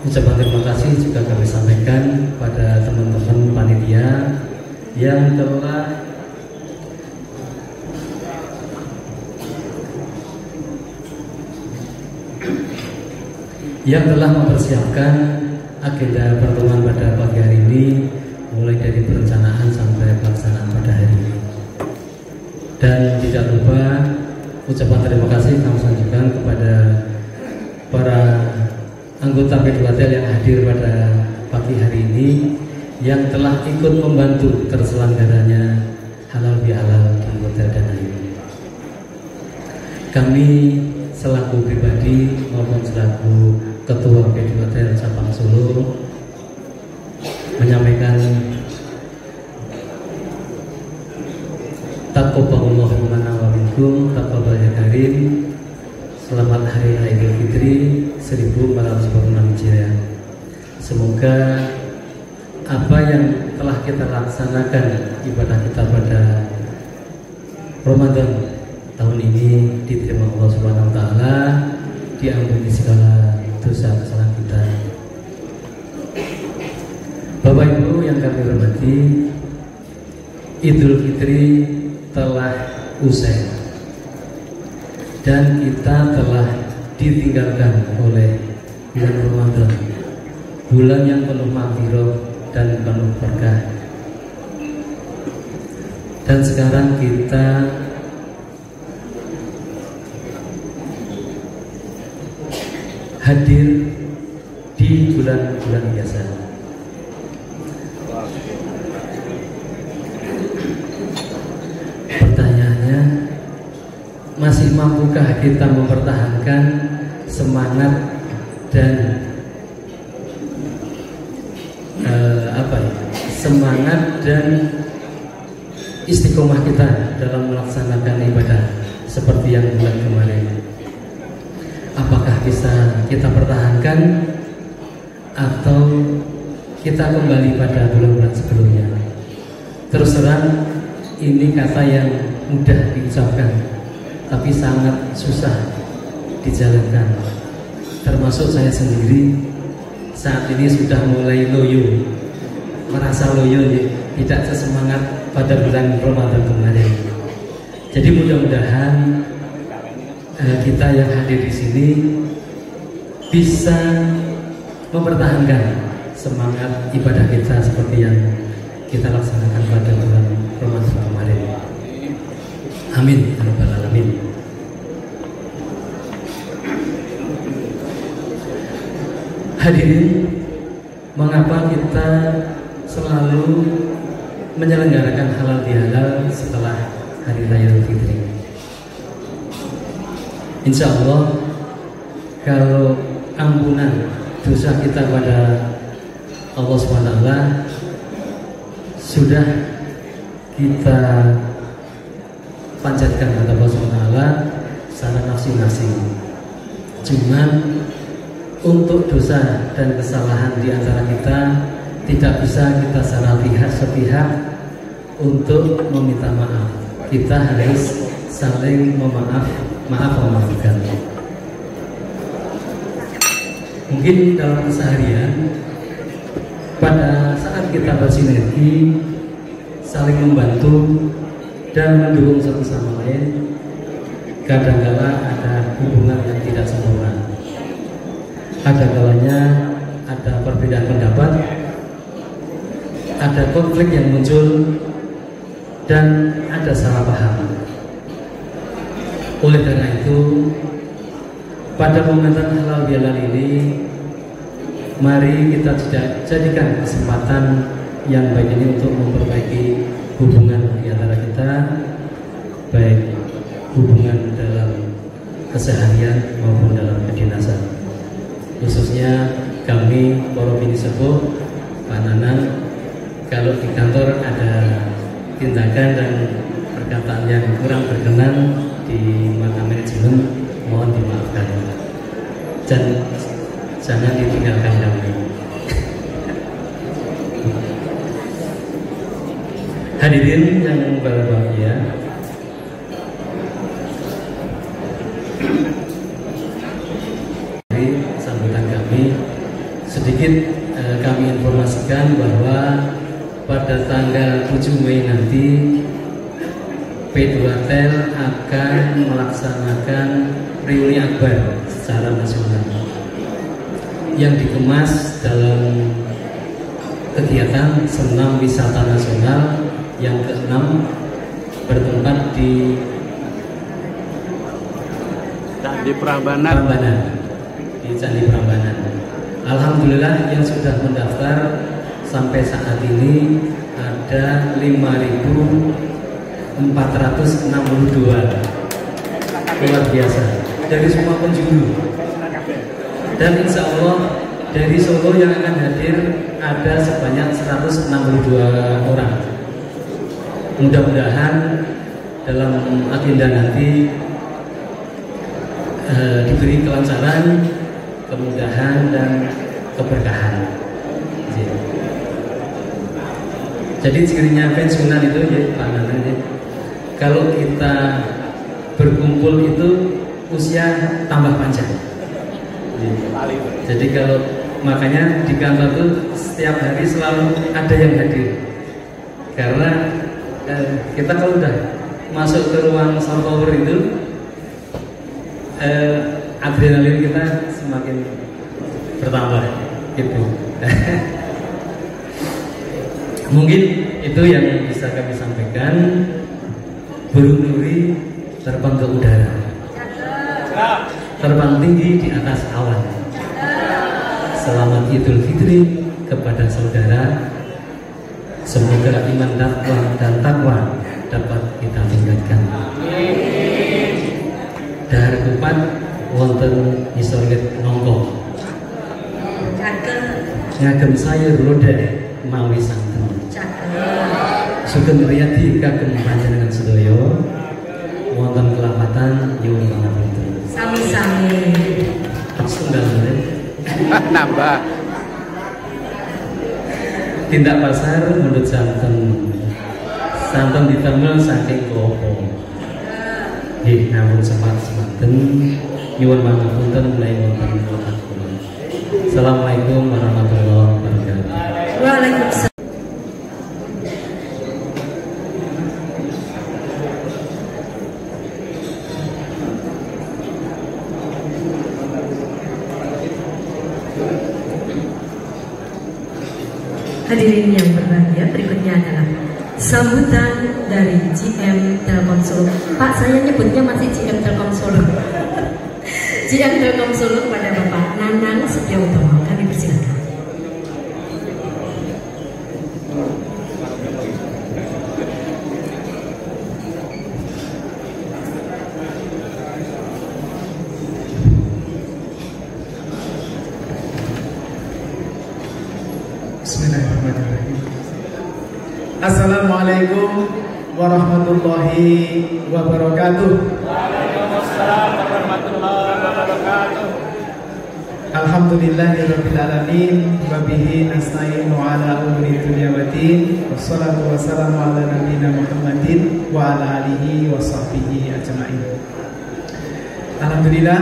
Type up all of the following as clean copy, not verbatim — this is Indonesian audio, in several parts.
Ucapan terima kasih juga kami sampaikan pada teman-teman panitia yang telah mempersiapkan agenda pertemuan pada pagi hari ini, mulai dari perencanaan sampai pelaksanaan pada hari ini. Dan tidak lupa ucapan terima kasih kami sampaikan kepada para anggota P2Tel yang hadir pada pagi hari ini, yang telah ikut membantu terselenggaranya halal bihalal di Hotel Dana ini. Kami selaku pribadi maupun selaku Ketua P2Tel Cabang Solo menyampaikan taqabbalallahu minna wa minkum taqabbal ya karim. Selamat Hari Raya Idul Fitri 1446 Hijriah. Semoga apa yang telah kita laksanakan ibadah kita pada Ramadan tahun ini diterima Allah Subhanahu wa taala, diampuni segala dosa kesalahan kita. Bapak Ibu yang kami hormati, Idul Fitri telah usai dan kita telah ditinggalkan oleh bulan Ramadan, bulan yang penuh maghfirah dan penuh berkah. Dan sekarang kita hadir di bulan-bulan biasa. Pertanyaannya, masih mampukah kita mempertahankan semangat dan semangat dan istiqomah kita dalam melaksanakan ibadah seperti yang bulan kemarin? Apakah bisa kita pertahankan atau kita kembali pada bulan-bulan sebelumnya? Terus terang, ini kata yang mudah diucapkan tapi sangat susah dijalankan. Termasuk saya sendiri saat ini sudah mulai loyo, merasa loyo, tidak sesemangat pada bulan Ramadan kemarin. Jadi mudah-mudahan kita yang hadir di sini bisa mempertahankan semangat ibadah kita seperti yang kita laksanakan pada bulan Ramadan kemarin. Amin ya rabbal alamin. Hadirin, mengapa kita selalu menyelenggarakan halal bihalal setelah Hari Raya Idul Fitri? Insya Allah, kalau ampunan dosa kita pada Allah SWT sudah kita panjatkan kepada Allah SWT secara nafsi-nafsi. Cuman untuk dosa dan kesalahan di antara kita tidak bisa kita secara sepihak untuk meminta maaf. Kita harus saling memaafkan. Mungkin dalam keseharian, pada saat kita bersinergi, saling membantu dan mendukung satu sama lain, kadang-kala ada hubungan yang tidak sempurna. Ada kalanya ada perbedaan pendapat, ada konflik yang muncul, dan ada salah paham. Oleh karena itu, pada momentum halal bihalal ini, mari kita jadikan kesempatan yang baik ini untuk memperbaiki hubungan di antara kita, baik hubungan dalam keseharian maupun dalam kedinasan. Khususnya kami para bini sepuh, Pak Nanang, kalau di kantor ada tindakan dan perkataan yang kurang berkenan di mata manajemen, mohon dimaafkan dan jangan ditinggalkan kami. Hadirin yang berbahagia, sambutan kami sedikit kami informasikan bahwa pada tanggal 7 Mei nanti P2Tel akan melaksanakan reuni akbar secara nasional yang dikemas dalam kegiatan senam wisata nasional yang ke-6 bertempat di Candi Prambanan. Di Candi Prambanan. Alhamdulillah yang sudah mendaftar sampai saat ini ada 5.462, luar biasa, dari semua penjuru. Dan insya Allah dari Solo yang akan hadir ada sebanyak 162 orang. Mudah-mudahan dalam agenda nanti diberi kelancaran, kemudahan dan keberkahan. Jadi cirinya pensiunan itu ya Pak Nanang ya, kalau kita berkumpul itu usia tambah panjang. Jadi kalau makanya di kantor itu setiap hari selalu ada yang hadir, karena kita kalau udah masuk ke ruang sound power itu adrenalin kita semakin bertambah gitu. Mungkin itu yang bisa kami sampaikan. Burung Nuri terbang ke udara, terbang tinggi di atas awan. Selamat Idul Fitri kepada saudara. Semoga iman dan takwa dapat kita tingkatkan. Dahar kupat wonten isolet nongko, ngagem sayur lodeh mawi santen. Sugeng riyadi kagem panjenengan sedaya wonten kelapatan nyuwun pangapunten. Sami-sami. Setunggal Nambah. Tindak pasar menurut santen ditemel saking klopo. Nggih, namun semat-sematen nyuwun pangapunten menawi wonten kelapatan kula. Assalamualaikum warahmatullahi wabarakatuh. Waalaikumsalam. Hadirin yang berbahagia, berikutnya adalah sambutan dari GM Telkom Solo. Pak, saya nyebutnya masih GM Telkom Solo. GM Telkom Solo kepada Bapak Nanang Setiautomo. Kami persilakan. Bismillahirrahmanirrahim. Assalamualaikum warahmatullahi wabarakatuh. Waalaikumsalam warahmatullahi wabarakatuh. Alhamdulillahirabbil alamin wa bihi nasta'inu ala umuri dunya waddin. Wassalatu wassalamu ala nabiyyina Muhammadin wa ala alihi wa sahbihi ajma'in. Alhamdulillah,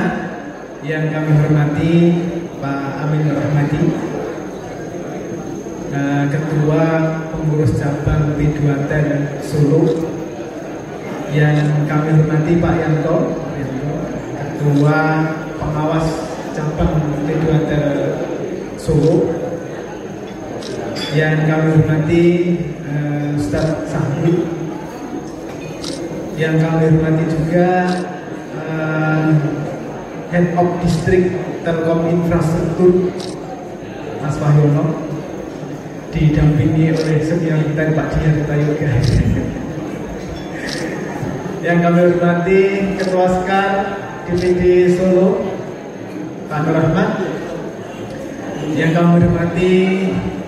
yang kami hormati Pak Amin Rahmadi, Ketua Pengurus Cabang P2Tel Solo, yang kami hormati Pak Yanto, Ketua Pengawas Cabang P2Tel Solo, yang kami hormati Ustadz Sahid, yang kami hormati juga Head of District Telkom Infrastruktur Mas Wahyono, didampingi oleh senior kita Pak Dian Tayoga. Yang kami hormati Ketua Skar DPD Solo Pak Nur Rahmat, yang kami hormati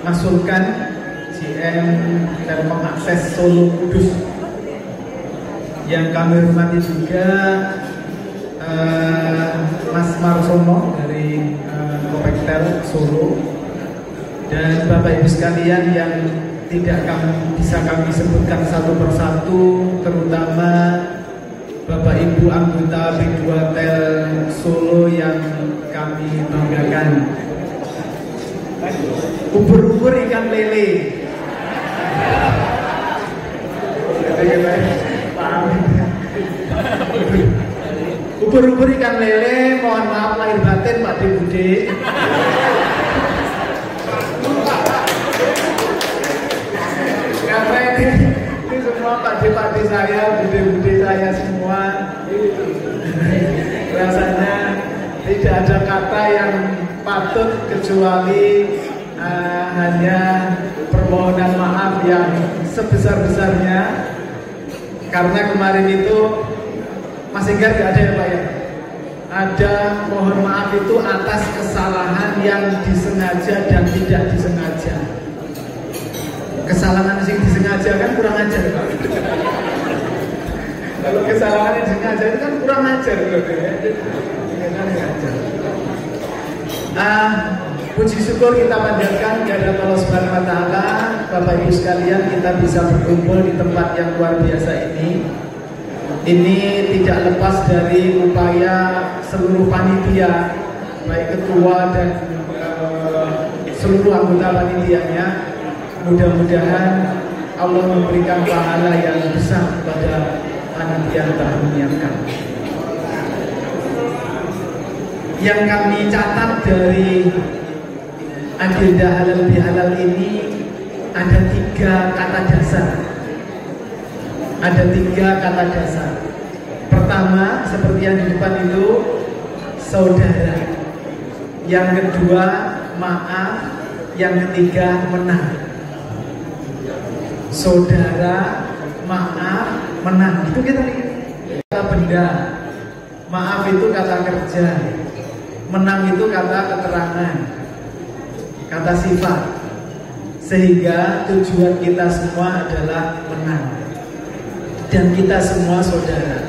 Mas Sulkan GM Telkom Akses Solo Kudus, yang kami hormati juga Mas Marsono dari Kopektel Solo, dan Bapak Ibu sekalian yang tidak bisa kami sebutkan satu persatu, terutama Bapak Ibu anggota P2Tel Solo yang kami banggakan. Ubur-ubur ikan lele. Ubur-ubur ikan lele, mohon maaf lahir batin Pak De Bude. Karena ini semua Pak De saya, Bude saya semua. Rasanya tidak ada kata yang patut kecuali hanya permohonan maaf yang sebesar-besarnya. Karena kemarin itu Mas Enggar gak ada ya Pak ya? Ada mohon maaf itu atas kesalahan yang disengaja dan tidak disengaja. Kesalahan yang disengaja kan kurang ajar Pak. Kalau kesalahan yang disengaja itu kan kurang ajar puji syukur kita panjatkan kepada Allah Subhanahu wa taala. Bapak Ibu sekalian, kita bisa berkumpul di tempat yang luar biasa ini. Ini tidak lepas dari upaya seluruh panitia, baik ketua dan seluruh anggota panitianya. Mudah-mudahan Allah memberikan pahala yang besar kepada panitia yang telah menyiapkan. Yang kami catat dari agenda halal bihalal ini ada 3 kata dasar. Ada 3 kata dasar. Pertama, seperti yang di depan itu, saudara. Yang kedua, maaf. Yang ketiga, menang. Saudara, maaf, menang. Itu kita lihat. Kata benda. Maaf itu kata kerja. Menang itu kata keterangan, kata sifat. Sehingga tujuan kita semua adalah menang. Dan kita semua saudara.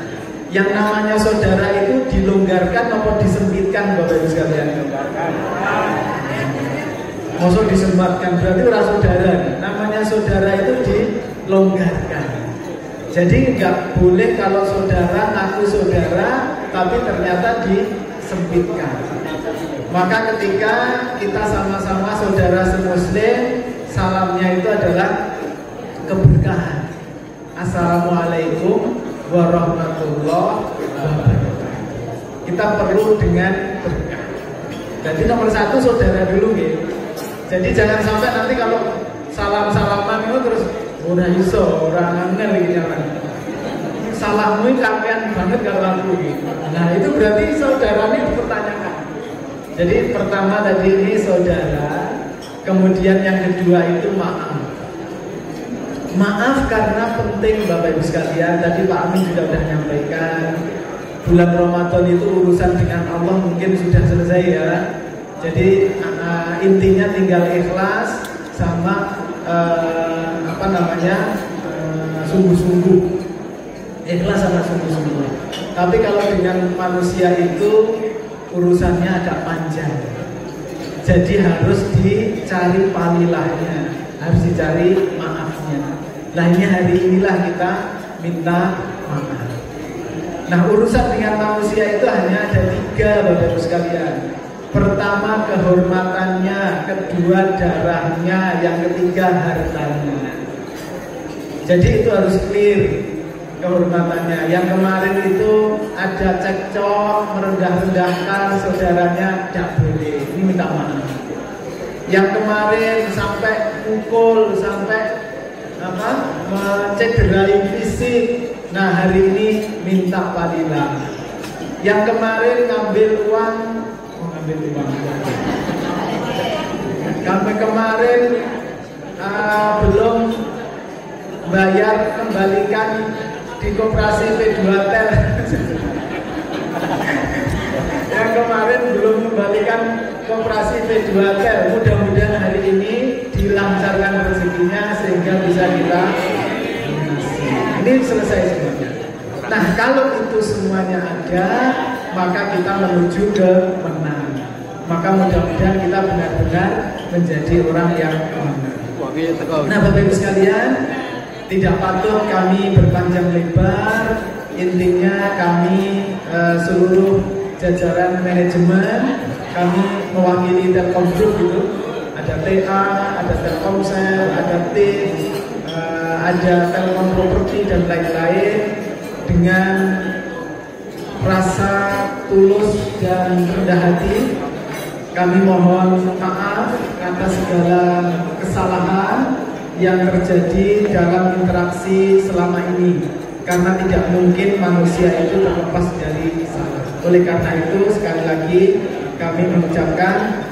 Yang namanya saudara itu dilonggarkan atau disempitkan Bapak Ibu sekalian? Maksud disempatkan berarti orang saudara. Namanya saudara itu dilonggarkan. Jadi nggak boleh kalau saudara ngaku saudara tapi ternyata disempitkan. Maka ketika kita sama-sama saudara semuslim, salamnya itu adalah keberkahan. Assalamualaikum warahmatullahi wabarakatuh. Kita perlu dengan berkah. Jadi nomor 1 saudara dulu gitu. Jadi jangan sampai nanti kalau salam-salaman itu terus udah iso, orang angel lagi jalan. Salahmu kakean banget kalau aku gitu. Nah itu berarti saudaranya dipertanyakan. Jadi pertama tadi ini saudara, kemudian yang kedua itu maaf. Maaf karena penting Bapak Ibu sekalian. Tadi Pak Amin sudah menyampaikan bulan Ramadan itu urusan dengan Allah mungkin sudah selesai ya. Jadi intinya tinggal ikhlas sama sungguh-sungguh. Ikhlas sama sungguh-sungguh. Tapi kalau dengan manusia itu urusannya agak panjang. Jadi harus dicari palilahnya, harus dicari maafnya. Nah ini hari inilah kita minta maaf. Nah urusan dengan manusia itu hanya ada 3 Bapak Ibu sekalian. Pertama kehormatannya, kedua darahnya, yang ketiga hartanya. Jadi itu harus clear kehormatannya. Yang kemarin itu ada cekcok, merendah-rendahkan saudaranya, tidak boleh. Ini minta maaf. Yang kemarin sampai pukul, sampai mencederai fisik. Nah hari ini minta padilah. Yang kemarin ngambil uang, sampai kemarin belum bayar kembalikan di koperasi P2Tel. Yang kemarin belum kembalikan koperasi P2Tel. Mudah-mudahan hari ini dilancarkan rezekinya sehingga bisa kita ini selesai semuanya. Nah kalau itu semuanya ada, maka kita menuju ke menang. Maka mudah-mudahan kita benar-benar menjadi orang yang menang. Nah Bapak Ibu sekalian, tidak patut kami berpanjang lebar. Intinya kami seluruh jajaran manajemen, kami mewakili Telkom Group gitu, Ada TA, ada Telkomsel, ada TIP, ada Telkom Properti dan lain-lain. Dengan rasa tulus dan rendah hati, kami mohon maaf atas segala kesalahan yang terjadi dalam interaksi selama ini, karena tidak mungkin manusia itu terlepas dari salah. Oleh karena itu, sekali lagi kami mengucapkan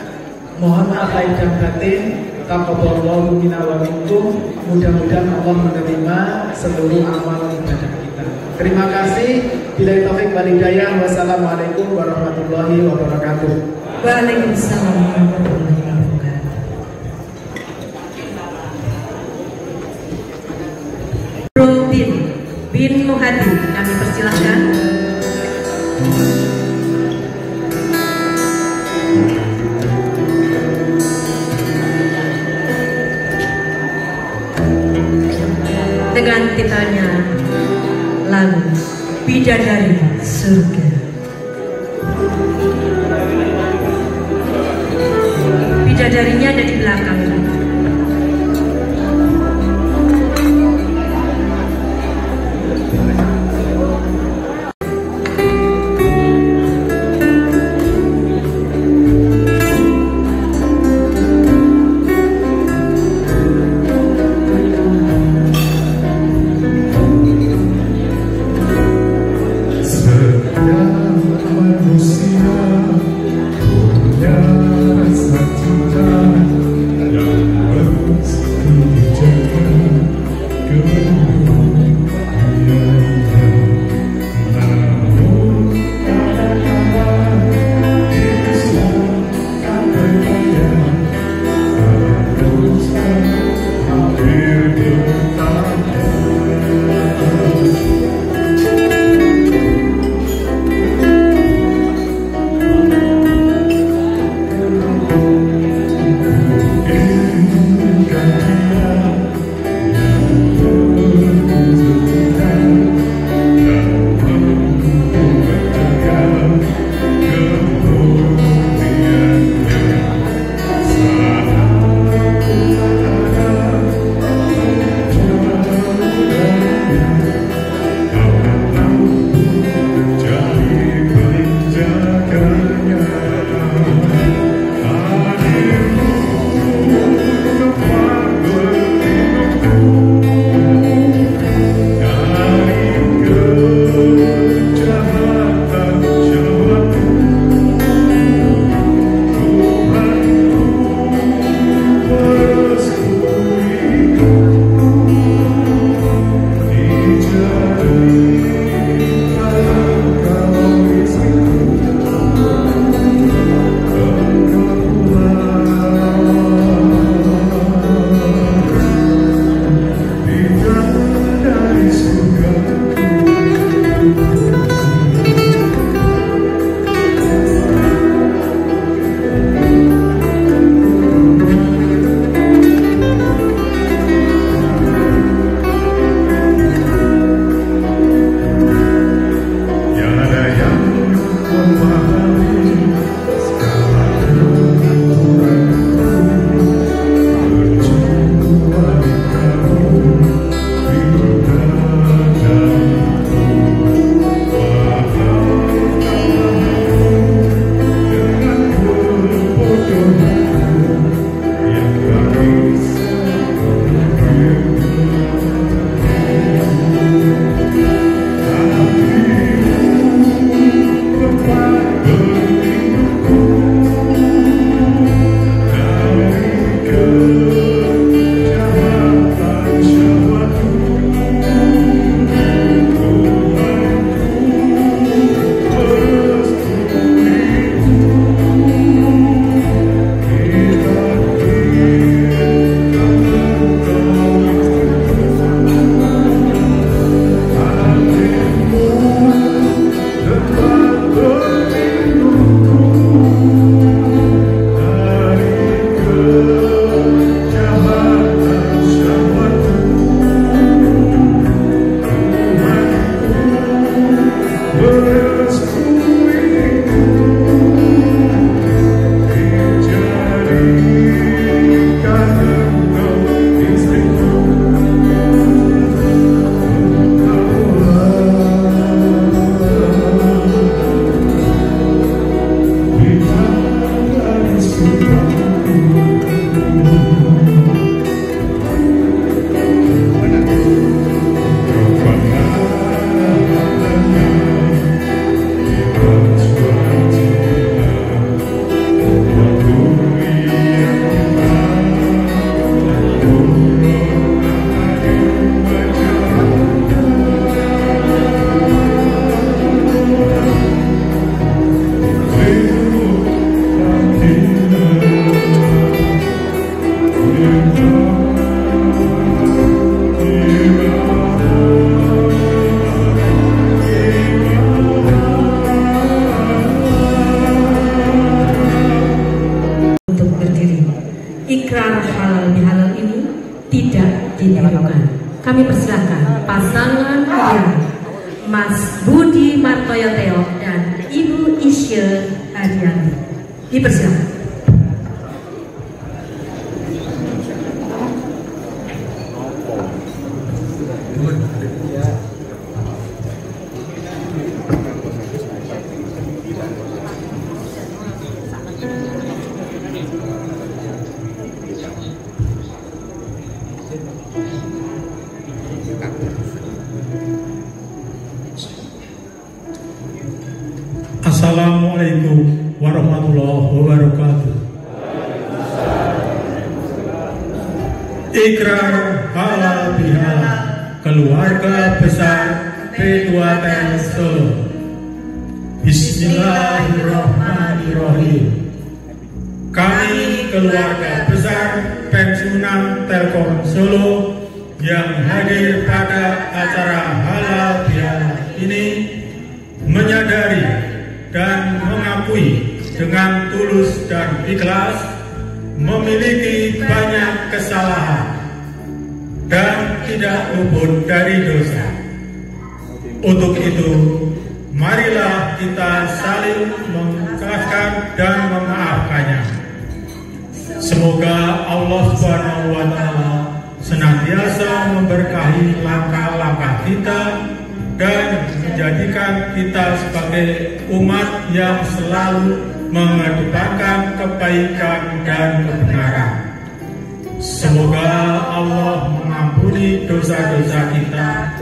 mohon maaf lahir dan batin. Taqabbalallahu minna wa minkum. Mudah-mudahan Allah menerima seluruh amal ibadah kita. Terima kasih. Billahi taufiq wal hidayah. Wassalamualaikum warahmatullahi wabarakatuh. Waalaikumsalam warahmatullahi wabarakatuh. Bro bin Muhadi, kami persilahkan. Dengan titelnya lagu Bidadari Surga. Bidadarinya ada di belakang. Manusia punya rasa cinta ikrar halal bihalal ini tidak ditirukan. Kami persilakan pasangan yang Mas Budi Martoyo Teo dan Ibu Isya Adianti. Dipersilakan. Assalamualaikum warahmatullahi wabarakatuh. Ikrar halal bihalal keluarga besar P2TN Solo. Bismillahirrahmanirrahim. Kami keluarga besar pensiunan Telkom Solo yang hadir pada acara halal bihalal ini menyadari dan mengakui dengan tulus dan ikhlas memiliki banyak kesalahan dan tidak luput dari dosa. Untuk itu, marilah kita saling mengikhlaskan dan memaafkannya. Semoga Allah Subhanahu wa Ta'ala senantiasa memberkahi langkah-langkah kita dan menjadikan kita sebagai umat yang selalu mengedepankan kebaikan dan kebenaran. Semoga Allah mengampuni dosa-dosa kita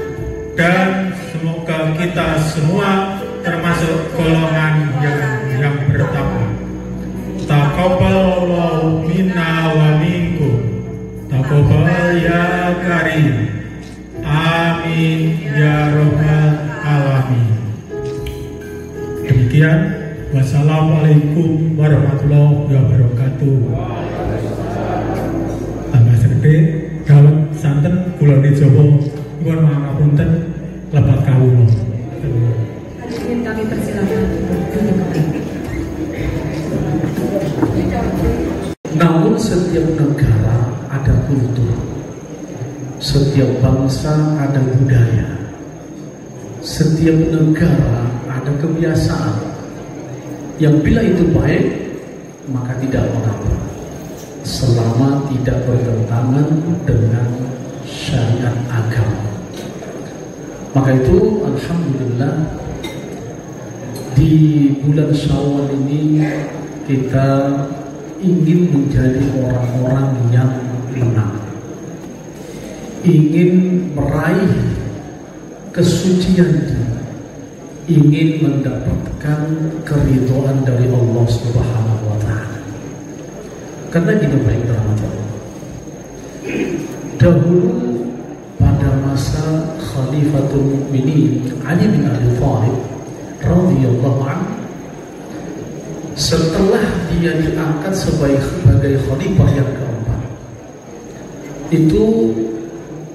dan semoga kita semua termasuk golongan yang bertakwa. Taqabbalallahu minna wa minkum. Taqabbal ya karim. Amin ya rabbal alamin. Demikian, wassalamualaikum warahmatullahi wabarakatuh. Tambah sedek dawet santen kula nijawa nyuwun pangapunten lepat kawula. Hadirin kami persilakan duduk. Namun setiap negara ada kultur, setiap bangsa ada budaya, setiap negara ada kebiasaan yang bila itu baik maka tidak mengapa selama tidak bertentangan dengan syariat agama. Maka itu alhamdulillah di bulan Syawal ini kita ingin menjadi orang-orang yang menang, ingin meraih kesucian diri, ingin mendapatkan keridhaan dari Allah Subhanahu wa Ta'ala. Karena kita baik rahmat Allah. Dahulu pada masa Khalifatul Mukminin Ali bin Abi Thalib radhiyallahu anhu, setelah dia diangkat sebagai khalifah yang keempat, itu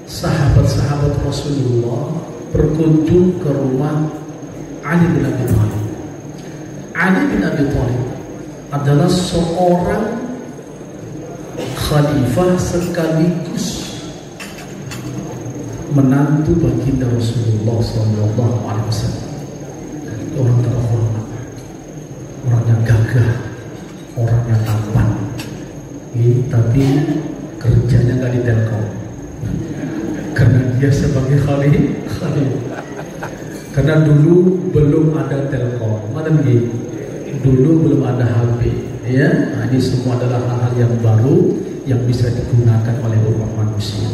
sahabat-sahabat Rasulullah berkunjung ke rumah Ali bin Abi Thalib. Ali bin Abi Thalib adalah seorang khalifah sekaligus menantu baginda Rasulullah SAW. Orang terhormat, orangnya gagah, orangnya tampan, tapi kerjanya nggak di Telkom. Karena dia sebagai khalifah. Karena dulu belum ada Telkom, dulu belum ada HP, ya. Nah, ini semua adalah hal-hal yang baru yang bisa digunakan oleh umat manusia.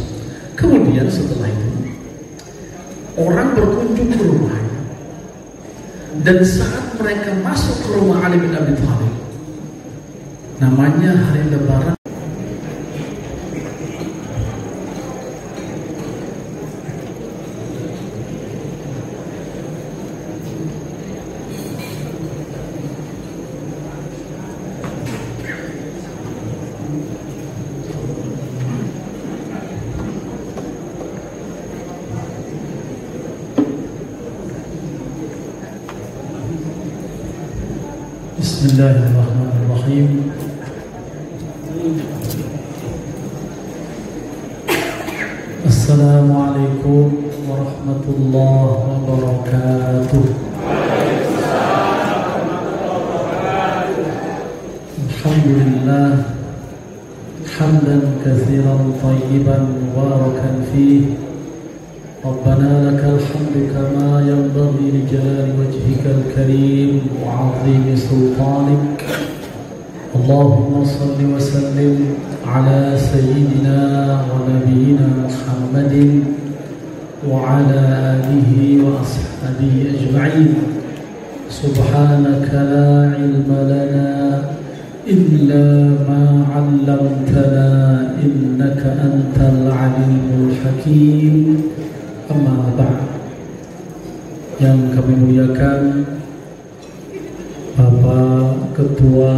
Kemudian setelah itu orang berkunjung ke rumahnya, dan saat mereka masuk ke rumah Ali bin Abi Thalib, namanya hari Lebaran. Bismillahirrahmanirrahim. Assalamualaikum warahmatullahi wabarakatuh. Alhamdulillah hamdan katsiran thayyiban mubarakan fihi. Rabbana lakal hamdu kama yanbaghi li jalali wajhikal karim wa 'azimi sultanik. Allahumma salli wa sallim ala sayyidina wa nabiyyina Muhammadin wa ala alihi wa ashabihi ajma'in. Subhanaka la ilma lana illa ma 'allamtana innaka antal alimul hakim. Amma ba'd. Yang kami muliakan Bapak Ketua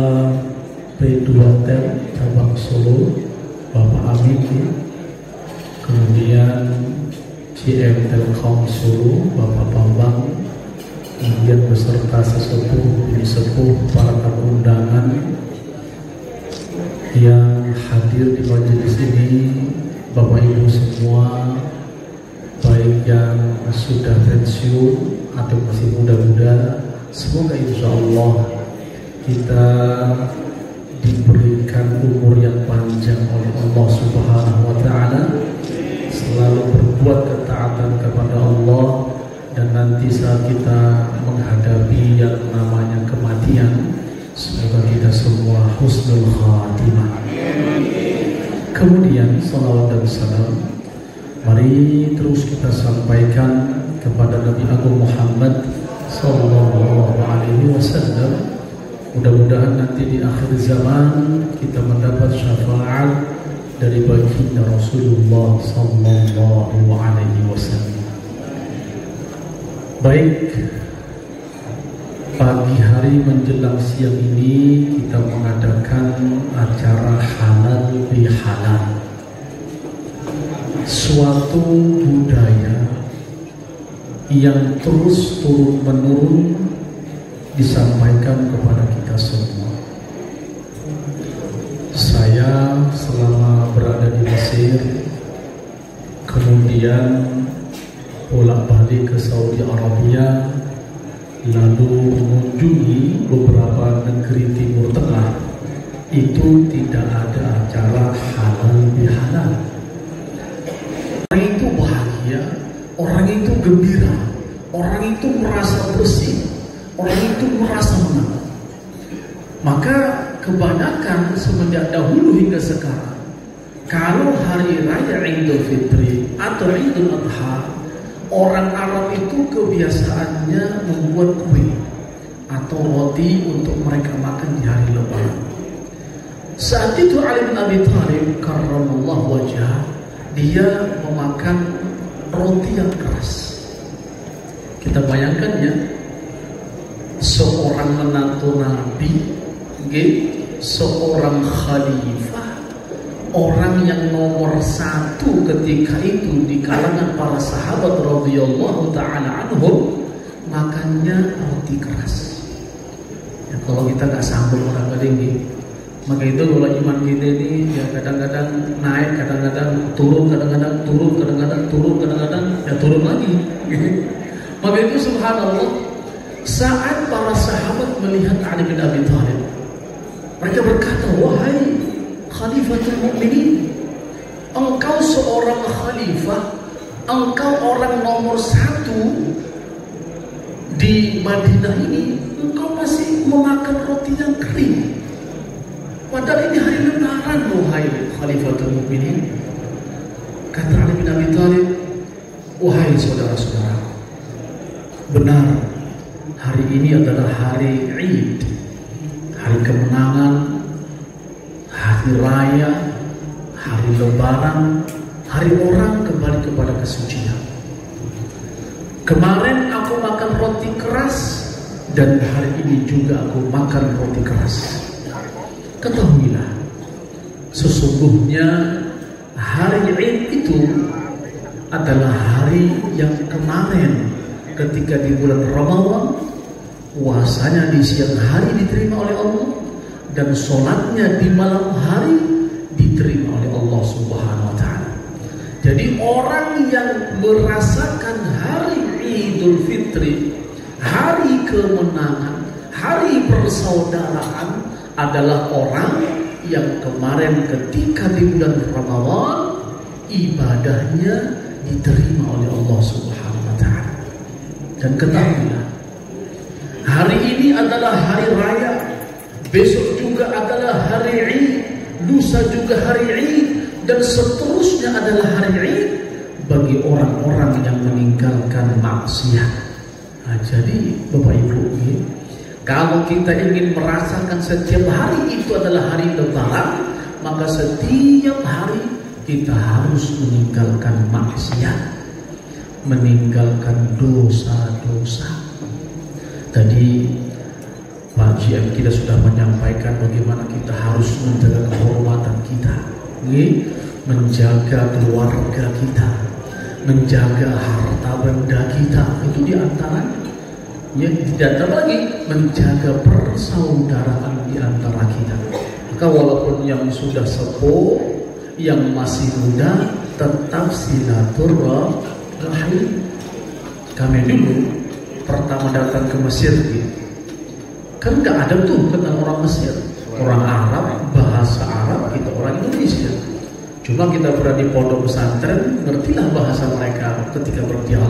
P2T Cabang Solo, Bapak Amin, kemudian GM Telkom Solo, Bapak Bambang, kemudian beserta sesepuh, para tamu undangan yang hadir di majelis ini, Bapak Ibu semua, baik yang sudah pensiun atau masih muda-muda, semoga insya Allah kita diberikan umur yang panjang oleh Allah Subhanahu wa Ta'ala, selalu berbuat ketaatan kepada Allah, dan nanti saat kita menghadapi yang namanya kematian, semoga kita semua husnul khatimah. Kemudian salawat dan salam mari terus kita sampaikan kepada Nabi Agung Muhammad sallallahu alaihi wasallam. Mudah-mudahan nanti di akhir zaman kita mendapat syafaat dari baginda Rasulullah sallallahu alaihi wasallam. Baik, pagi hari menjelang siang ini kita mengadakan acara halal bihalal, suatu budaya yang terus turun menurun disampaikan kepada kita semua. Saya selama berada di Mesir, kemudian bolak-balik ke Saudi Arabia, lalu mengunjungi beberapa negeri Timur Tengah, itu tidak ada acara halal bihalal. Orang itu bahagia, orang itu gembira, orang itu merasa bersih, orang itu merasa menang. Maka kebanyakan semenjak dahulu hingga sekarang, kalau hari raya Idul Fitri atau Idul Adha, orang Arab itu kebiasaannya membuat kue atau roti untuk mereka makan di hari Lebaran. Saat itu Ali bin Abi Thalib karramallahu wajhah, dia memakan roti yang keras. Kita bayangkan ya, seorang menantu Nabi, seorang khalifah, orang yang nomor satu ketika itu di kalangan para sahabat radhiyallahu ta'ala anhum, makannya roti keras. Ya, kalau kita nggak sambung orang tinggi, maka itu kalau iman kita ini ya kadang-kadang naik, kadang-kadang turun, kadang-kadang turun, kadang-kadang turun, kadang-kadang ya turun lagi. Maka itu subhanallah, saat para sahabat melihat Ali bin Abi Thalib, mereka berkata, wahai Khalifatul Mukminin, engkau seorang khalifah, engkau orang nomor satu di Madinah ini, engkau masih memakan roti yang kering. Padahal ini hari Lebaran, wahai Khalifatul Mukminin. Kata Ali bin Abi Thalib, wahai saudara-saudara, benar, hari ini adalah hari Id, hari kemenangan, hari raya, hari Lebaran, hari orang kembali kepada kesucian. Kemarin aku makan roti keras, dan hari ini juga aku makan roti keras. Ketahuilah, sesungguhnya hari Id itu adalah hari yang kemarin ketika di bulan Ramadan, puasanya di siang hari diterima oleh Allah, dan sholatnya di malam hari diterima oleh Allah Subhanahu wa Ta'ala. Jadi orang yang merasakan hari Idul Fitri, hari kemenangan, hari persaudaraan adalah orang yang kemarin ketika di bulan Ramadan ibadahnya diterima oleh Allah Subhanahu wa Ta'ala. Dan ketahuilah, hari ini adalah hari raya, besok juga adalah hari Id, lusa juga hari Id, dan seterusnya adalah hari Id bagi orang-orang yang meninggalkan maksiat. Nah, jadi Bapak Ibu, kalau kita ingin merasakan setiap hari itu adalah hari Lebaran, maka setiap hari kita harus meninggalkan maksiat, meninggalkan dosa-dosa. Tadi Pak GM kita sudah menyampaikan bagaimana kita harus menjaga kehormatan kita, menjaga keluarga kita, menjaga harta benda kita. Itu diantaranya. Ya, tidak lagi menjaga persaudaraan di antara kita. Maka walaupun yang sudah sepuh, yang masih muda, tetap silaturahim. Kami dulu pertama datang ke Mesir, kan nggak ada tuh kenal orang Mesir, orang Arab, bahasa Arab, kita orang Indonesia. Cuma kita berada di pondok pesantren, ngertilah bahasa mereka ketika berdialog.